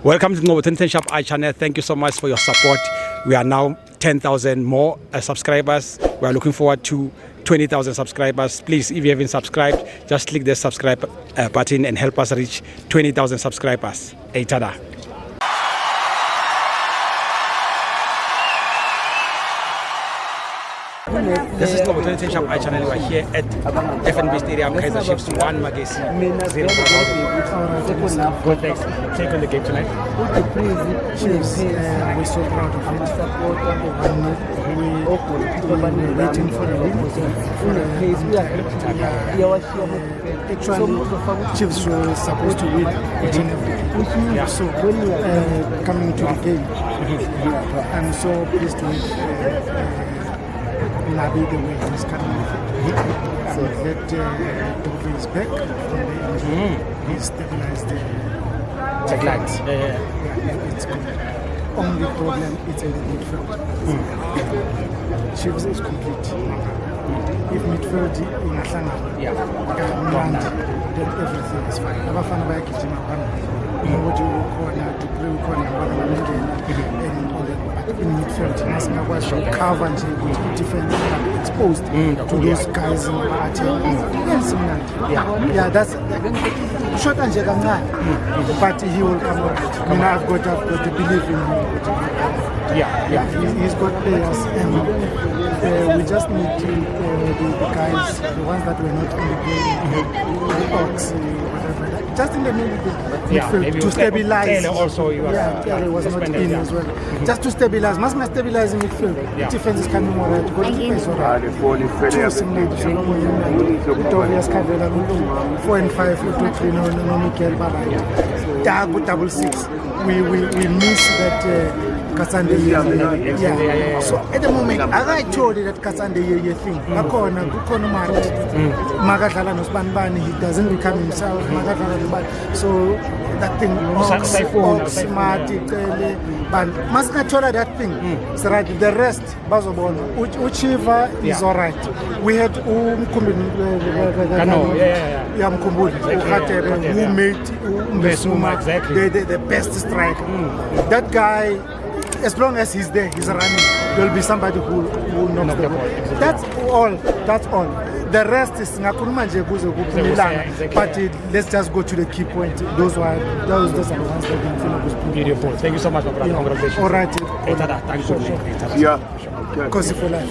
Welcome to the Ten Shop iChannel. Thank you so much for your support. We are now 10,000 more subscribers. We are looking forward to 20,000 subscribers. Please, if you haven't subscribed, just click the subscribe button and help us reach 20,000 subscribers. Hey, tada. This is Novo 10 Shop iChannel. We are here at FNB Stadium, Kaizer Chiefs 1 Magesi 0. Good, thanks. Take on the game tonight. The Chiefs, we're so proud of it. We're waiting for the win. Actually, Chiefs were supposed to win each and every game. So, coming to the game, I'm so pleased with Nabi the way he's coming. So that Dove is back from the injury. He stabilized the lines. It's good. Only problem is in the midfield. Chiefs is complete. If midfield in Atlanta, then everything is fine. Abafana bayagijima phambili. Ukuthi ukhona to play ukhona abangabangena and all that. In midfield, nasingakwazi cover nje ukuthi defense exposed to those guys in the attack. Yeah, that's short and kancane, but he will come out. I mean, I've got to believe in him. He's got players, and we just need to, the guys, the ones that were not in the game, the Ox, whatever, just in the midfield to stabilize. Also, Taylor was not in as well. Just to stabilize, must stabilize in midfield. The defense is coming all right. Good defense, all right. 4 and 5, 2, 3, no, Mikel Baraya. Double 6. We miss that. Kasande So at the moment, as I told you that Kasande thing, Kukono Magadala Nosbanbani, he doesn't become himself, so that thing, smart, but Maskatola, that thing, so right, the rest, Bazobon, Uchiva is all right. We had Yamkumbuli, who made Mbesuma the best striker. That guy, as long as he's there, he's running, there'll be somebody who knocks the ball. That's all. The rest is but let's just go to the key point. Those are the ones that we Beautiful. Thank you so much, my brother. Congratulations. All right. Thank you. Because for life.